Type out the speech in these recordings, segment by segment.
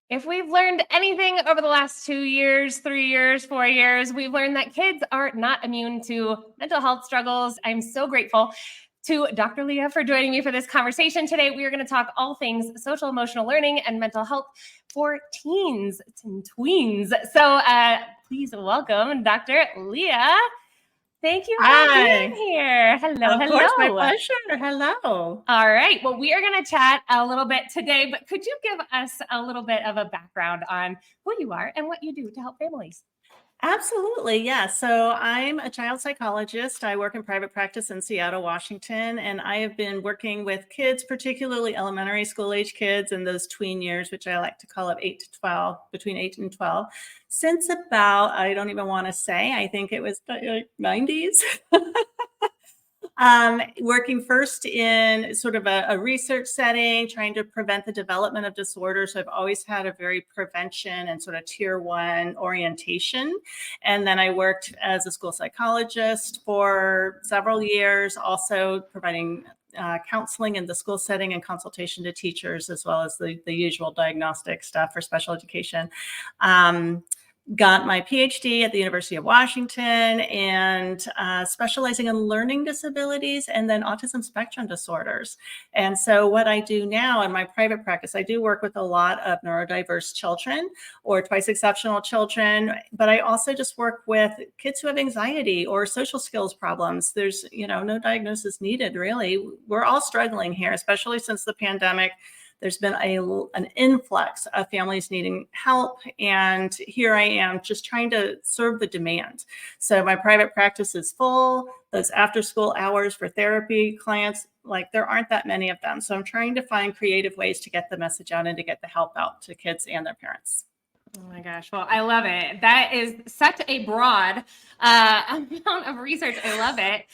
If we've learned anything over the last 2 years, 3 years, 4 years, we've learned that kids are not immune to mental health struggles. I'm so grateful to Dr. Leah for joining me for this conversation today. We are going to talk all things social emotional learning and mental health for teens and tweens. So please welcome Dr. Leah. Thank you for being Hi. here. Hello, Of course, my hello. pleasure. Hello. All right. Well, we are going to chat a little bit today, but could you give us a little bit of a background on who you are and what you do to help families? Absolutely. Yeah. So I'm a child psychologist. I work in private practice in Seattle, Washington, and I have been working with kids, particularly elementary school age kids and those tween years, which I like to call it 8 to 12, between 8 and 12, since about, I don't even want to say, I think it was the 90s. Working first in sort of a research setting, trying to prevent the development of disorders. So I've always had a very prevention and sort of tier 1 orientation. And then I worked as a school psychologist for several years, also providing counseling in the school setting and consultation to teachers, as well as the usual diagnostic stuff for special education. Got my PhD at the University of Washington and specializing in learning disabilities and then autism spectrum disorders. And so what I do now in my private practice, I do work with a lot of neurodiverse children or twice exceptional children, but I also just work with kids who have anxiety or social skills problems. There's, no diagnosis needed, really. We're all struggling here, especially since the pandemic. There's been an influx of families needing help. And here I am just trying to serve the demand. So my private practice is full. Those after school hours for therapy clients, there aren't that many of them. So I'm trying to find creative ways to get the message out and to get the help out to kids and their parents. Oh my gosh. Well, I love it. That is such a broad amount of research. I love it.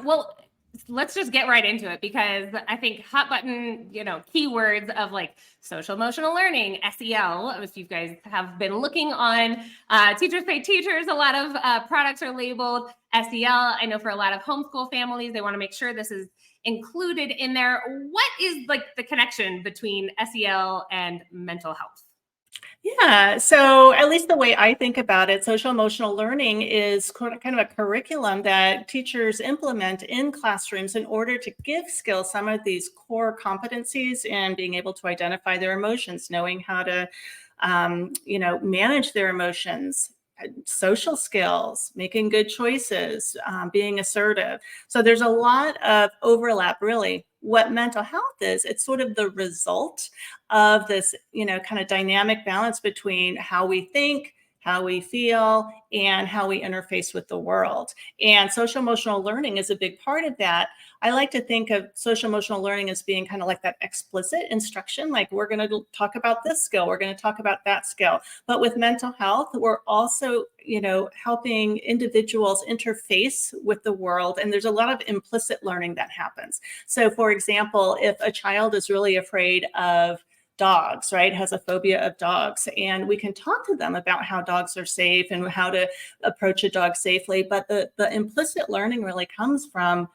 Well, let's just get right into it, because I think hot button, keywords of like social emotional learning, SEL. If you guys have been looking on Teachers Pay Teachers, a lot of products are labeled SEL. I know for a lot of homeschool families, they want to make sure this is included in there. What is like the connection between SEL and mental health? Yeah, so at least the way I think about it, social emotional learning is kind of a curriculum that teachers implement in classrooms in order to give skills some of these core competencies in being able to identify their emotions, knowing how to, manage their emotions, social skills, making good choices, being assertive. So there's a lot of overlap, really. What mental health is, it's sort of the result of this, kind of dynamic balance between how we think, how we feel, and how we interface with the world. And social emotional learning is a big part of that. I like to think of social emotional learning as being kind of like that explicit instruction, like we're going to talk about this skill, we're going to talk about that skill. But with mental health, we're also, helping individuals interface with the world. And there's a lot of implicit learning that happens. So for example, if a child is really afraid of dogs, right, has a phobia of dogs, and we can talk to them about how dogs are safe and how to approach a dog safely. But the implicit learning really comes from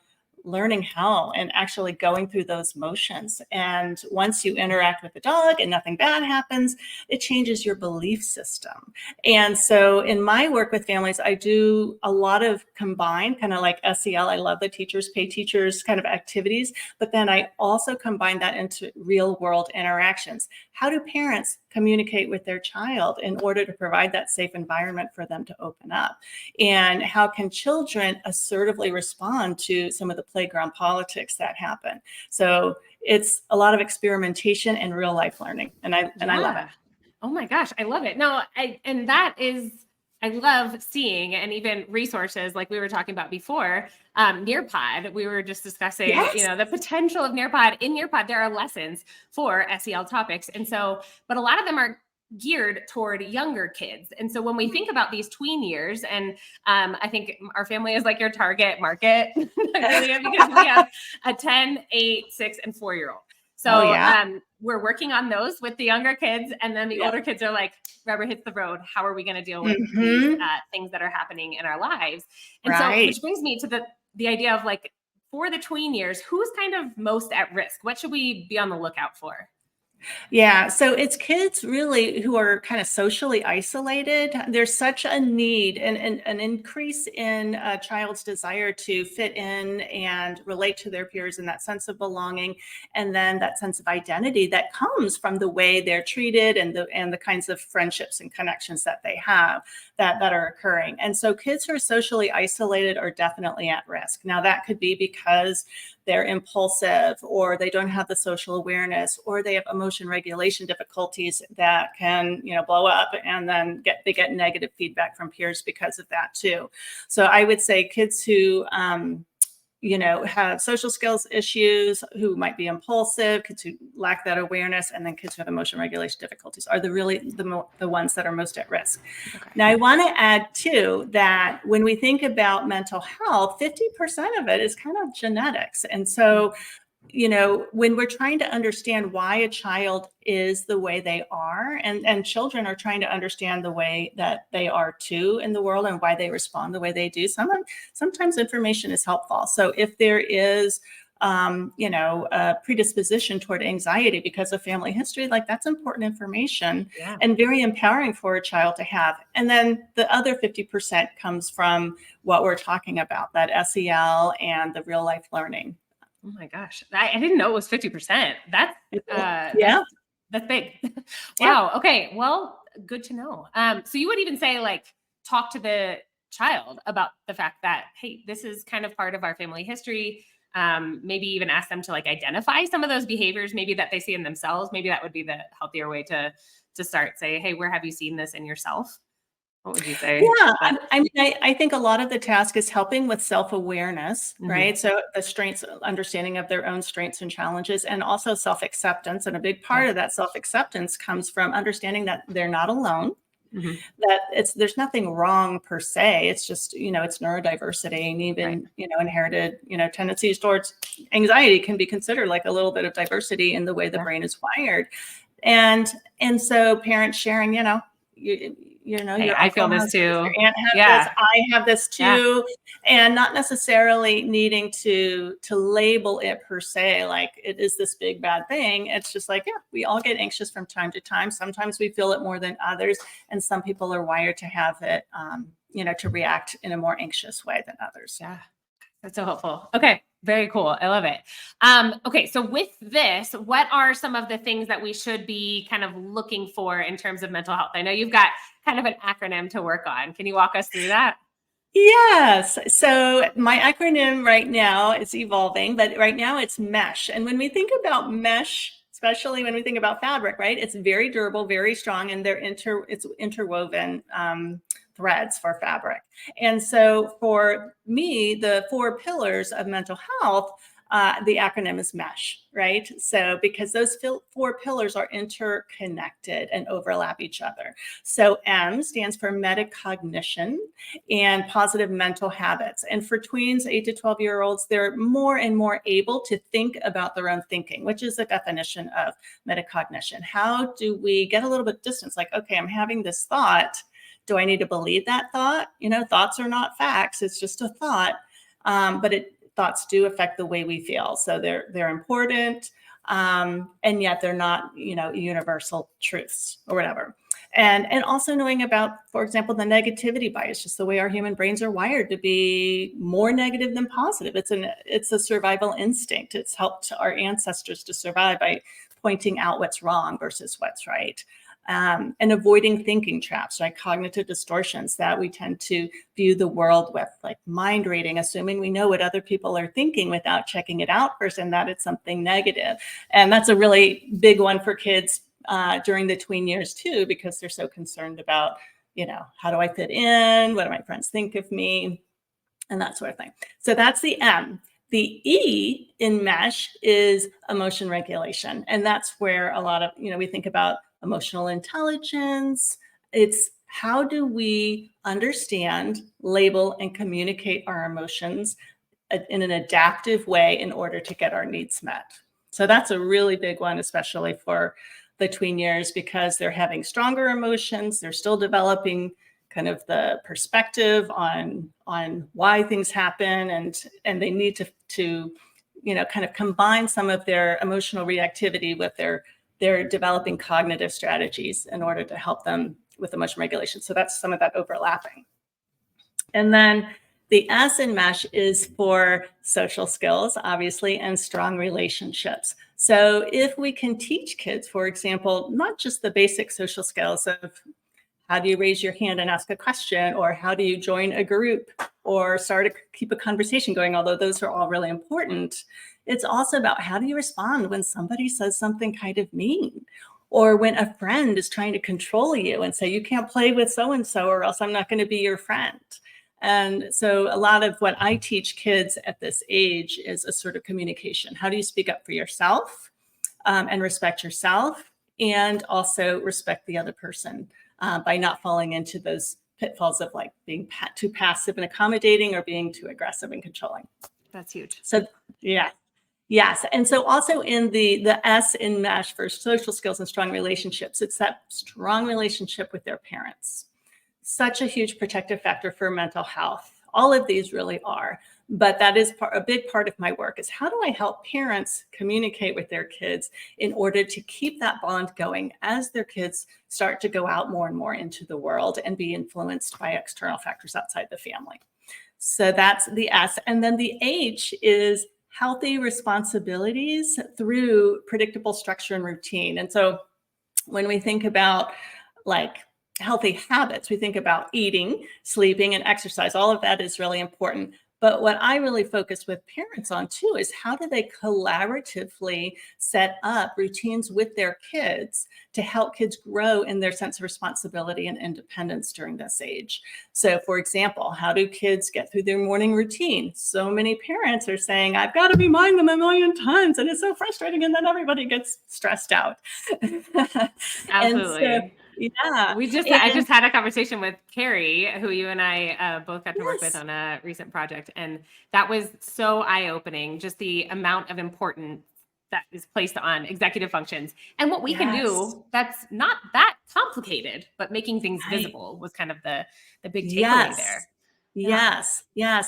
learning how and actually going through those motions. And once you interact with the dog and nothing bad happens, it changes your belief system. And so in my work with families, I do a lot of combined kind of like SEL. I love the Teachers Pay Teachers kind of activities, but then I also combine that into real world interactions. How do parents communicate with their child in order to provide that safe environment for them to open up? And how can children assertively respond to some of the playground politics that happen? So it's a lot of experimentation and real life learning. And I love it. Oh my gosh, I love it. No, I love seeing, and even resources like we were talking about before, Nearpod. We were just discussing, Yes. the potential of Nearpod. In Nearpod, there are lessons for SEL topics. And so, but a lot of them are geared toward younger kids. And so when we think about these tween years, and I think our family is like your target market, really, because we have a 10, 8, 6, and 4-year-old. So we're working on those with the younger kids, and then the older kids are like, rubber hits the road. How are we going to deal with these things that are happening in our lives? And so, which brings me to the idea of like, for the tween years, who's kind of most at risk? What should we be on the lookout for? Yeah, so it's kids really who are kind of socially isolated. There's such a need and an increase in a child's desire to fit in and relate to their peers and that sense of belonging, and then that sense of identity that comes from the way they're treated and the kinds of friendships and connections that they have that are occurring. And so kids who are socially isolated are definitely at risk. Now that could be because they're impulsive, or they don't have the social awareness, or they have emotion regulation difficulties that can, blow up, and then they get negative feedback from peers because of that too. So I would say kids who have social skills issues, who might be impulsive, kids who lack that awareness, and then kids who have emotion regulation difficulties are the ones that are most at risk. Okay. Now, I want to add too that when we think about mental health, 50% of it is kind of genetics. And so, when we're trying to understand why a child is the way they are, and children are trying to understand the way that they are too in the world and why they respond the way they do, sometimes information is helpful. So if there is a predisposition toward anxiety because of family history, like that's important information and very empowering for a child to have. And then the other 50% comes from what we're talking about, that SEL and the real life learning. Oh my gosh. I didn't know it was 50%. That's big. Wow. Yeah. Okay. Well, good to know. So you would even say, like, talk to the child about the fact that, hey, this is kind of part of our family history. Maybe even ask them to like identify some of those behaviors, maybe that they see in themselves. Maybe that would be the healthier way to start. Say, hey, where have you seen this in yourself? What would you say? Yeah, I think a lot of the task is helping with self-awareness, right? So the strengths, understanding of their own strengths and challenges, and also self-acceptance. And a big part of that self-acceptance comes from understanding that they're not alone, that there's nothing wrong per se. It's just, it's neurodiversity, and even, inherited, tendencies towards anxiety can be considered like a little bit of diversity in the way the brain is wired. And so parents sharing, hey, I feel this too. Your aunt has this. I have this too, and not necessarily needing to label it per se, like it is this big bad thing. It's just like, we all get anxious from time to time. Sometimes we feel it more than others, and some people are wired to have it, to react in a more anxious way than others. Yeah, that's so helpful. Okay. Very cool. I love it. Okay. So with this, what are some of the things that we should be kind of looking for in terms of mental health? I know you've got kind of an acronym to work on. Can you walk us through that? Yes. So my acronym right now is evolving, but right now it's MESH. And when we think about MESH, especially when we think about fabric, right, it's very durable, very strong, and it's interwoven threads for fabric. And so for me, the 4 pillars of mental health, the acronym is MESH, right? So because those 4 pillars are interconnected and overlap each other. So M stands for metacognition and positive mental habits. And for tweens, 8 to 12-year-olds, they're more and more able to think about their own thinking, which is the definition of metacognition. How do we get a little bit distance? Like, okay, I'm having this thought. Do I need to believe that thought? Thoughts are not facts. It's just a thought. But thoughts do affect the way we feel. So they're important. And yet they're not, universal truths or whatever. And also knowing about, for example, the negativity bias, just the way our human brains are wired to be more negative than positive. It's a survival instinct. It's helped our ancestors to survive by pointing out what's wrong versus what's right. And avoiding thinking traps, like cognitive distortions that we tend to view the world with, like mind reading, assuming we know what other people are thinking without checking it out first, and that it's something negative. And that's a really big one for kids during the tween years too, because they're so concerned about, how do I fit in? What do my friends think of me? And that sort of thing. So that's the M. The E in MESH is emotion regulation. And that's where a lot of, we think about emotional intelligence. It's how do we understand, label, and communicate our emotions in an adaptive way in order to get our needs met. So that's a really big one, especially for the tween years, because they're having stronger emotions. They're still developing kind of the perspective on why things happen, and they need to kind of combine some of their emotional reactivity with their they're developing cognitive strategies in order to help them with emotion regulation. So that's some of that overlapping. And then the S in MESH is for social skills, obviously, and strong relationships. So if we can teach kids, for example, not just the basic social skills of how do you raise your hand and ask a question, or how do you join a group or keep a conversation going, although those are all really important, it's also about how do you respond when somebody says something kind of mean, or when a friend is trying to control you and say, you can't play with so-and-so or else I'm not going to be your friend. And so a lot of what I teach kids at this age is a sort of communication. How do you speak up for yourself and respect yourself, and also respect the other person by not falling into those pitfalls of like being too passive and accommodating or being too aggressive and controlling. That's huge. So yeah. Yes. And so also in the S in MESH for social skills and strong relationships, it's that strong relationship with their parents. Such a huge protective factor for mental health. All of these really are. But that is a big part of my work, is how do I help parents communicate with their kids in order to keep that bond going as their kids start to go out more and more into the world and be influenced by external factors outside the family. So that's the S. And then the H is healthy responsibilities through predictable structure and routine. And so when we think about like healthy habits, we think about eating, sleeping, and exercise. All of that is really important. But what I really focus with parents on too is how do they collaboratively set up routines with their kids to help kids grow in their sense of responsibility and independence during this age. So for example, how do kids get through their morning routine? So many parents are saying, I've got to remind them a million times, and it's so frustrating, and then everybody gets stressed out. Absolutely. And so, yeah. I just had a conversation with Carrie, who you and I both got to work with on a recent project. And that was so eye-opening, just the amount of importance that is placed on executive functions and what we can do that's not that complicated, but making things visible was kind of the big takeaway there. Yes.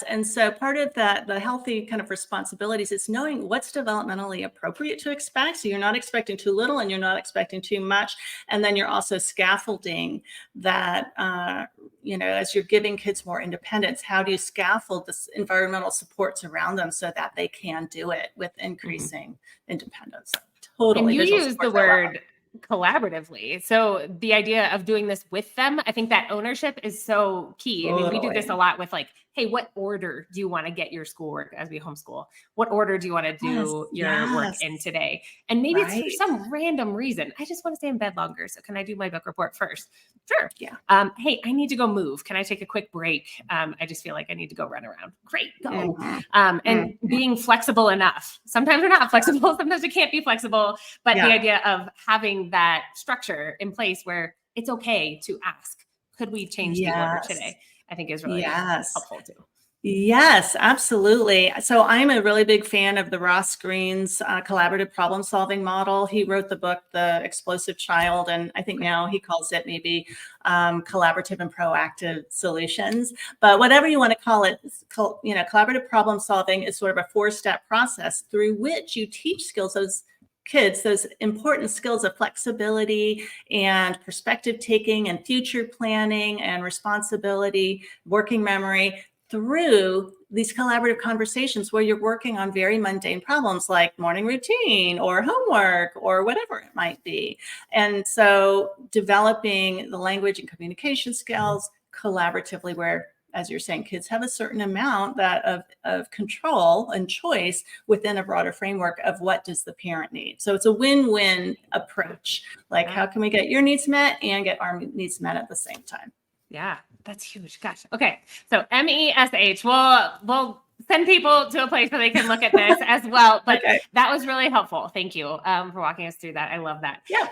And so part of that, the healthy kind of responsibilities is knowing what's developmentally appropriate to expect. So you're not expecting too little and you're not expecting too much. And then you're also scaffolding that, as you're giving kids more independence, how do you scaffold this environmental supports around them so that they can do it with increasing independence? Totally. And you use the word collaboratively. So the idea of doing this with them, I think that ownership is so key. I mean, we do this a lot with like, hey, what order do you want to get your schoolwork as we homeschool? What order do you want to do your work in today? And maybe it's for some random reason. I just want to stay in bed longer. So can I do my book report first? Sure. Yeah. Hey, I need to go move. Can I take a quick break? I just feel like I need to go run around. Great, go. And being flexible enough. Sometimes we're not flexible. Sometimes we can't be flexible. But the idea of having that structure in place where it's okay to ask, could we change the order today? I think is really helpful too. Yes, absolutely. So I'm a really big fan of the Ross Green's collaborative problem solving model. He wrote the book, The Explosive Child, and I think now he calls it maybe collaborative and proactive solutions. But whatever you want to call it, collaborative problem solving is sort of a 4-step process through which you teach skills, those kids, those important skills of flexibility and perspective taking and future planning and responsibility, working memory, through these collaborative conversations where you're working on very mundane problems like morning routine or homework or whatever it might be. And so developing the language and communication skills collaboratively, where, as you're saying, kids have a certain amount of control and choice within a broader framework of what does the parent need. So it's a win-win approach. Like, how can we get your needs met and get our needs met at the same time? Yeah, that's huge. Gosh. Okay. So MESH, we'll send people to a place where they can look at this as well. But that was really helpful. Thank you for walking us through that. I love that. Yeah.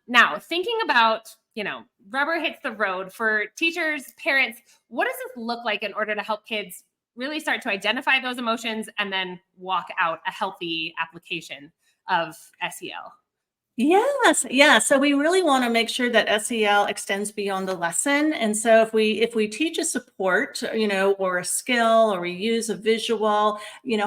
Now, thinking about, rubber hits the road for teachers, parents, what does this look like in order to help kids really start to identify those emotions and then walk out a healthy application of SEL? Yes, yeah. So we really want to make sure that SEL extends beyond the lesson. And so if we teach a support, or a skill, or we use a visual,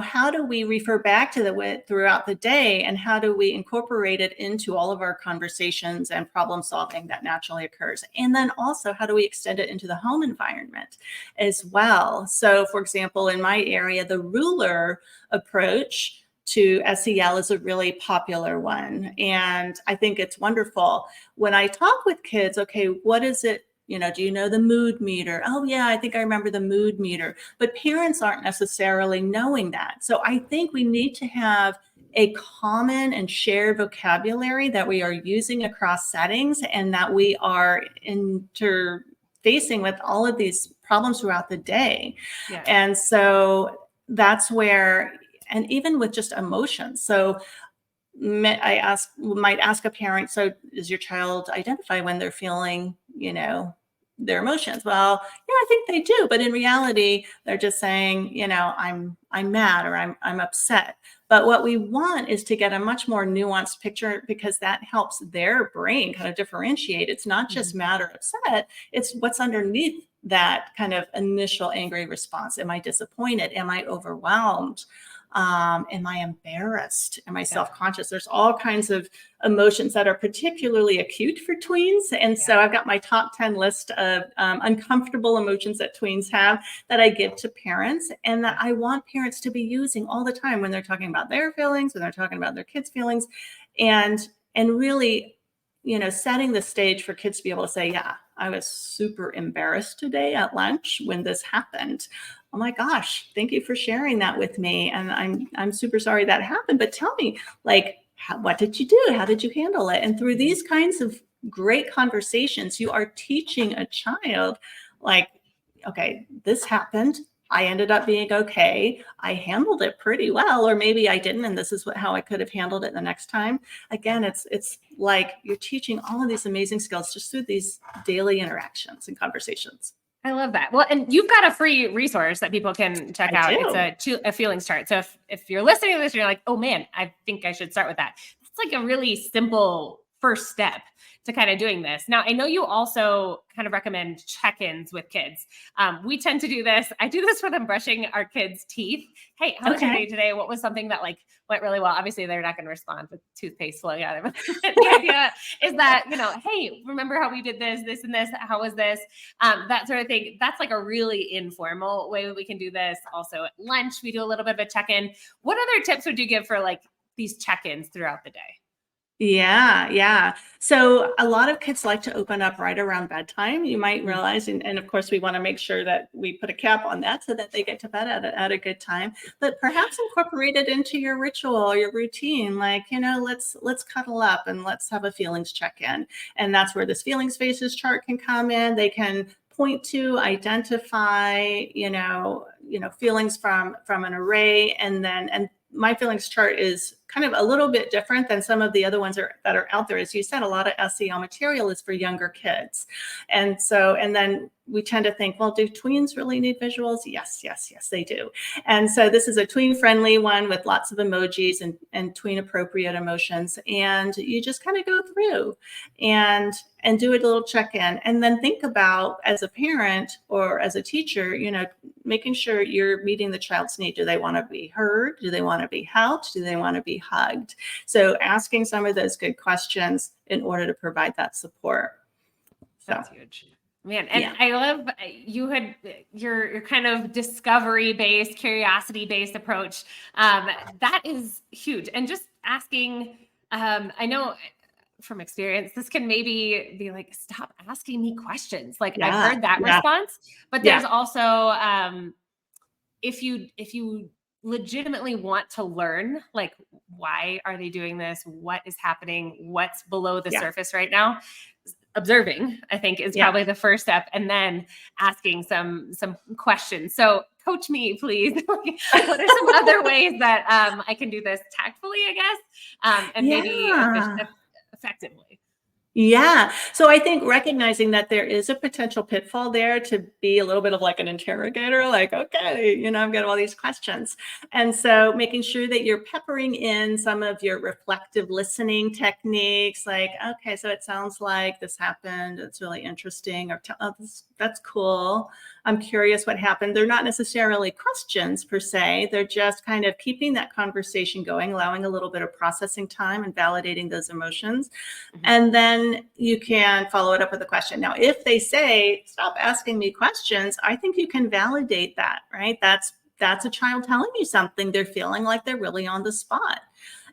how do we refer back to it throughout the day, and how do we incorporate it into all of our conversations and problem solving that naturally occurs? And then also, how do we extend it into the home environment as well? So, for example, in my area, the ruler approach to SEL is a really popular one. And I think it's wonderful. When I talk with kids, okay, what is it? Do you know the mood meter? Oh, yeah, I think I remember the mood meter. But parents aren't necessarily knowing that. So I think we need to have a common and shared vocabulary that we are using across settings, and that we are interfacing with all of these problems throughout the day. Yeah. And so that's where, and even with just emotions. So might ask a parent, so does your child identify when they're feeling, their emotions? Well, yeah, I think they do. But in reality, they're just saying, I'm mad, or I'm upset. But what we want is to get a much more nuanced picture, because that helps their brain kind of differentiate. It's not just mad or upset. It's what's underneath that kind of initial angry response. Am I disappointed? Am I overwhelmed? Am I embarrassed? Am I self-conscious? There's all kinds of emotions that are particularly acute for tweens. And so I've got my top 10 list of uncomfortable emotions that tweens have that I give to parents, and that I want parents to be using all the time when they're talking about their feelings, when they're talking about their kids' feelings, and really, setting the stage for kids to be able to say, yeah, I was super embarrassed today at lunch when this happened. Oh my gosh, thank you for sharing that with me. And I'm super sorry that happened. But tell me, what did you do? How did you handle it? And through these kinds of great conversations, you are teaching a child, okay, this happened. I ended up being okay. I handled it pretty well, or maybe I didn't, and this is how I could have handled it the next time. Again, it's like you're teaching all of these amazing skills just through these daily interactions and conversations. I love that. Well, and you've got a free resource that people can check out. do. It's a feelings chart. So if you're listening to this and you're like, oh man, I think I should start with that. It's like a really simple first step to kind of doing this. Now, I know you also kind of recommend check-ins with kids. We tend to do this. I do this when I'm brushing our kids' teeth. Hey, how was your day today? What was something that went really well? Obviously, they're not going to respond with toothpaste flowing out of them. The idea is that, hey, remember how we did this, and this? How was this? That sort of thing. That's like a really informal way we can do this. Also at lunch, we do a little bit of a check-in. What other tips would you give for these check-ins throughout the day? Yeah. So a lot of kids like to open up right around bedtime. You might realize, and of course we want to make sure that we put a cap on that so that they get to bed at a good time, but perhaps incorporate it into your ritual or your routine. Let's cuddle up and let's have a feelings check-in. And that's where this feelings faces chart can come in. They can point to, identify, feelings from an array, and my feelings chart is kind of a little bit different than some of the other ones that are out there. As you said, a lot of SEL material is for younger kids. And then we tend to think, well, do tweens really need visuals? Yes, they do. And so this is a tween friendly one with lots of emojis and tween appropriate emotions. And you just kind of go through and do a little check-in, and then think about, as a parent or as a teacher, making sure you're meeting the child's need. Do they want to be heard? Do they want to be helped? Do they want to be hugged? So asking some of those good questions in order to provide that support. That's huge. Man, and I love your kind of discovery-based, curiosity-based approach. That is huge. And just asking, I know from experience, this can maybe be like, stop asking me questions. I've heard that response, but there's also, if you legitimately want to learn, why are they doing this? What is happening? What's below the surface right now? Observing, I think, is probably the first step, and then asking some questions. So coach me, please. What are some other ways that I can do this tactfully, I guess, and maybe effectively? Yeah. So I think recognizing that there is a potential pitfall there to be a little bit of like an interrogator, like, okay, I've got all these questions. And so making sure that you're peppering in some of your reflective listening techniques, like, okay, so it sounds like this happened. It's really interesting. Or oh, that's cool. I'm curious what happened. They're not necessarily questions per se. They're just kind of keeping that conversation going, allowing a little bit of processing time and validating those emotions. Mhm. And then you can follow it up with a question. Now, if they say, stop asking me questions, I think you can validate that, right? That's a child telling you something. They're feeling like they're really on the spot.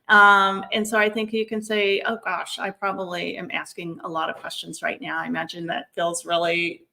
And so I think you can say, oh gosh, I probably am asking a lot of questions right now. I imagine that feels really,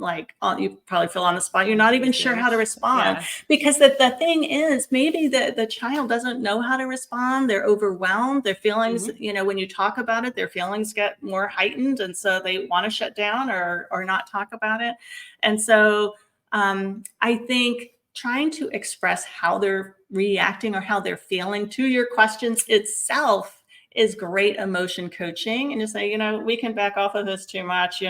like you probably feel on the spot. You're not even sure how to Huge. respond Yeah. because the thing is maybe the child doesn't know how to respond. They're overwhelmed. Their feelings, Mhm. when you talk about it, their feelings get more heightened. And so they want to shut down or not talk about it. And so I think trying to express how they're reacting or how they're feeling to your questions itself is great emotion coaching. And just say, we can back off of this too much.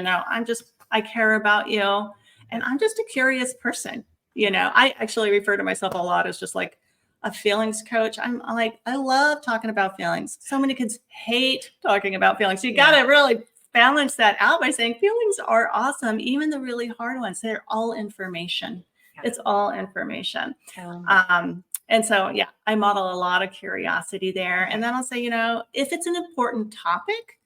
I care about you and I'm just a curious person. I actually refer to myself a lot as just like a feelings coach. I'm like, I love talking about feelings. So many kids hate talking about feelings. So you got to really balance that out by saying feelings are awesome. Even the really hard ones, they're all information. Yeah. It's all information. I love that. And so, yeah, I model a lot of curiosity there. Okay. And then I'll say, if it's an important topic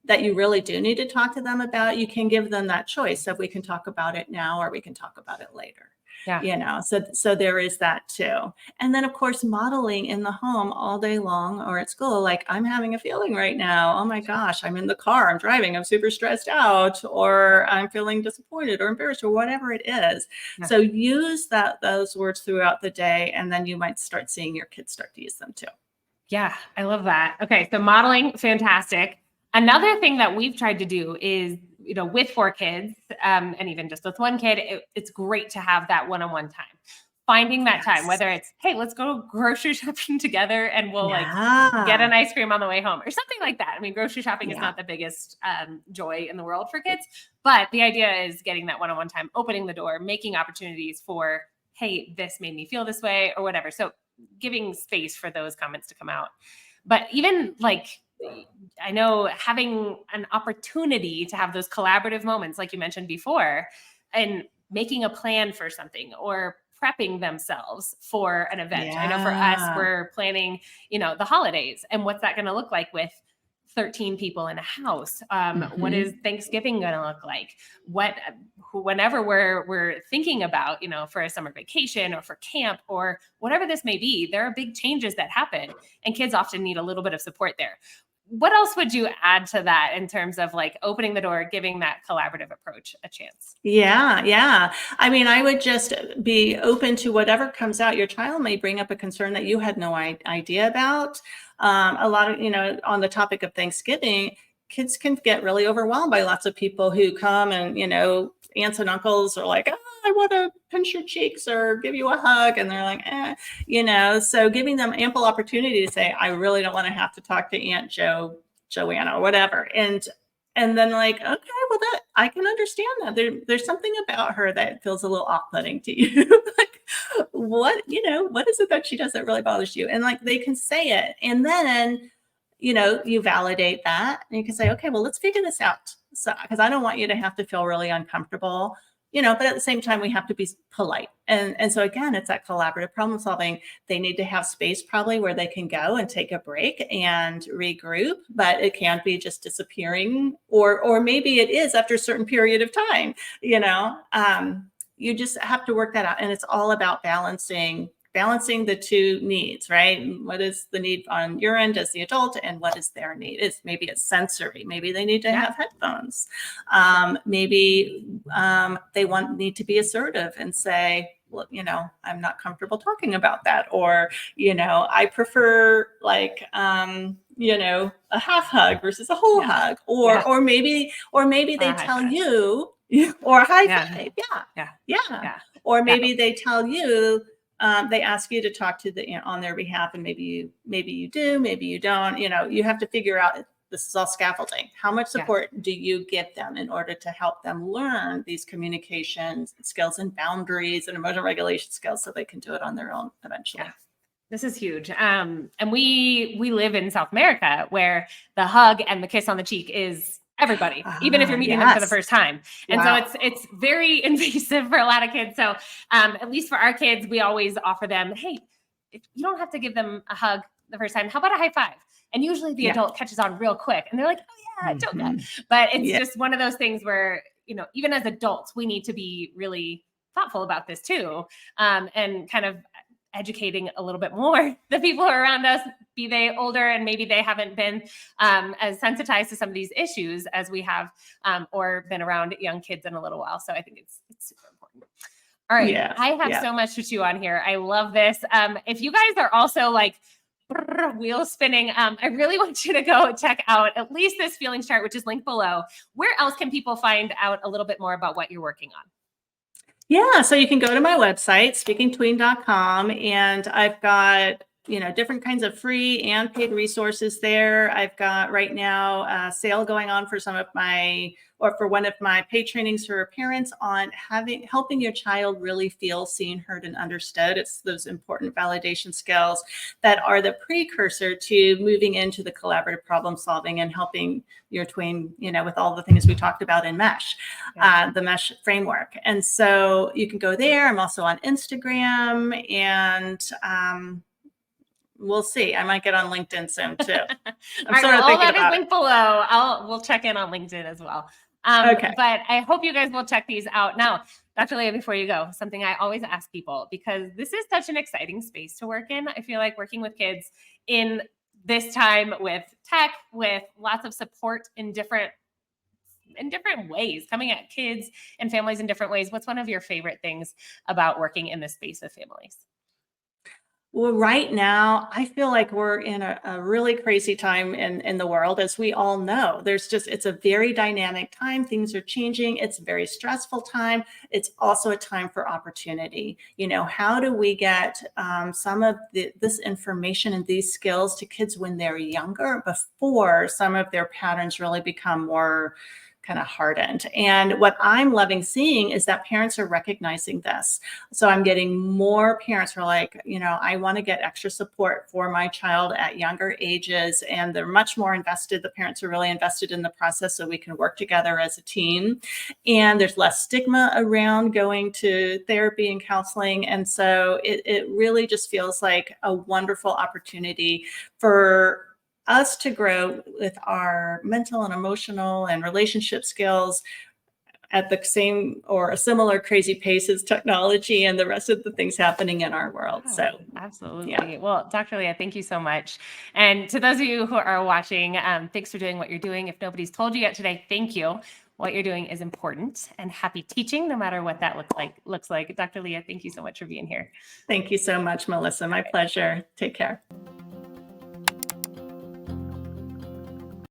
that you really do need to talk to them about, you can give them that choice of we can talk about it now or we can talk about it later. Yeah. So there is that too. And then of course, modeling in the home all day long or at school, like I'm having a feeling right now. Oh my gosh, I'm in the car, I'm driving, I'm super stressed out, or I'm feeling disappointed or embarrassed or whatever it is. Yeah. So use those words throughout the day, and then you might start seeing your kids start to use them too. Yeah, I love that. Okay, so modeling, fantastic. Another thing that we've tried to do is, with 4 kids, and even just with 1 kid, it's great to have that one-on-one time. Finding that time, Yes. whether it's, hey, let's go grocery shopping together and we'll get Yeah. an ice cream on the way home or something like that. I mean, grocery shopping is Yeah. not the biggest joy in the world for kids, but the idea is getting that one-on-one time, opening the door, making opportunities for, hey, this made me feel this way or whatever. So giving space for those comments to come out. But even I know having an opportunity to have those collaborative moments, like you mentioned before, and making a plan for something or prepping themselemselves for an event. I know for us, Yeah. we're planning, the holidays and what's that going to look like with 13 people in a house. What Mhm. is Thanksgiving going to look like? Whenever we're thinking about, for a summer vacation or for camp or whatever this may be, there are big changes that happen, and kids often need a little bit of support there. What else would you add to that in terms of opening the door, giving that collaborative approach a chance? Yeah, yeah. I mean, I would just be open to whatever comes out. Your child may bring up a concern that you had no idea about. A lot of, on the topic of Thanksgiving, kids can get really overwhelmed by lots of people who come and, aunts and uncles are like, oh, I want to pinch your cheeks or give you a hug. And they're like, so giving them ample opportunity to say, I really don't want to have to talk to Aunt Joanna or whatever. And then like, okay, well that I can understand that. There's something about her that feels a little off-putting to you. Like what is it that she does that really bothers you? And like they can say it. And then, you validate that and you can say, okay, well, let's figure this out. So because I don't want you to have to feel really uncomfortable, but at the same time we have to be polite. And so again, it's that collaborative problem solving. They need to have space probably where they can go and take a break and regroup, but it can't be just disappearing, or maybe it is after a certain period of time. You just have to work that out, and it's all about balancing the two needs, right? What is the need on your end as the adult, and what is their need? Maybe it's sensory. Maybe they need to Yeah. have headphones. Maybe they need to be assertive and say, well, I'm not comfortable talking about that, or I prefer a half hug versus a whole hug, or maybe they tell you, or a high five, yeah, or maybe they tell you. They ask you to talk to on their behalf, and maybe you do, maybe you don't. You have to figure out this is all scaffolding. How much Yeah. support do you give them in order to help them learn these communication skills and boundaries and emotional regulation skills so they can do it on their own eventually? Yeah. This is huge. And we live in South America where the hug and the kiss on the cheek is everybody, even if you're meeting them for the Yes. first time. And Wow. so it's very invasive for a lot of kids. So at least for our kids, we always offer them, hey, if you don't have to give them a hug the first time, how about a high five? And usually the Yeah. adult catches on real quick and they're like, oh yeah, it's okay. Mhm. But it's Yeah. just one of those things where, even as adults, we need to be really thoughtful about this too. And kind of educating a little bit more the people around us, be they older and maybe they haven't been as sensitized to some of these issues as we have, or been around young kids in a little while. So I think it's super important. All right. Yeah. I have Yeah. so much to chew on here. I love this. If you guys are also like wheel spinning, I really want you to go check out at least this feelings chart, which is linked below. Where else can people find out a little bit more about what you're working on? Yeah, so you can go to my website, speakingtween.com, and I've got, different kinds of free and paid resources there. I've got right now a sale going on for for one of my paid trainings for parents on helping your child really feel seen, heard, and understood. It's those important validation skills that are the precursor to moving into the collaborative problem solving and helping your tween, with all the things we talked about in MESH, the MESH framework. And so you can go there. I'm also on Instagram, and we'll see. I might get on LinkedIn soon too. I'm sort of all thinking that is about it. linked below. We'll check in on LinkedIn as well. Okay. But I hope you guys will check these out. Now, Dr. Leah, before you go, something I always ask people, because this is such an exciting space to work in. I feel like working with kids in this time with tech, with lots of support in different ways, coming at kids and families in different ways. What's one of your favorite things about working in this space with families? Well, right now, I feel like we're in a really crazy time in the world, as we all know. It's a very dynamic time. Things are changing. It's a very stressful time. It's also a time for opportunity. How do we get some of this information and these skills to kids when they're younger, before some of their patterns really become more kind of hardened? And what I'm loving seeing is that parents are recognizing this. So I'm getting more parents who are like, I want to get extra support for my child at younger ages. And they're much more invested. The parents are really invested in the process so we can work together as a team. And there's less stigma around going to therapy and counseling. And so it really just feels like a wonderful opportunity for us to grow with our mental and emotional and relationship skills at the same or a similar crazy pace as technology and the rest of the things happening in our world. So absolutely. yeah. Well, Dr. Leah, thank you so much. And to those of you who are watching, thanks for doing what you're doing. If nobody's told you yet today, thank you. What you're doing is important, and happy teaching, no matter what that looks like. Dr. Leah, thank you so much for being here. Thank you so much, Melissa. My pleasure. Take care.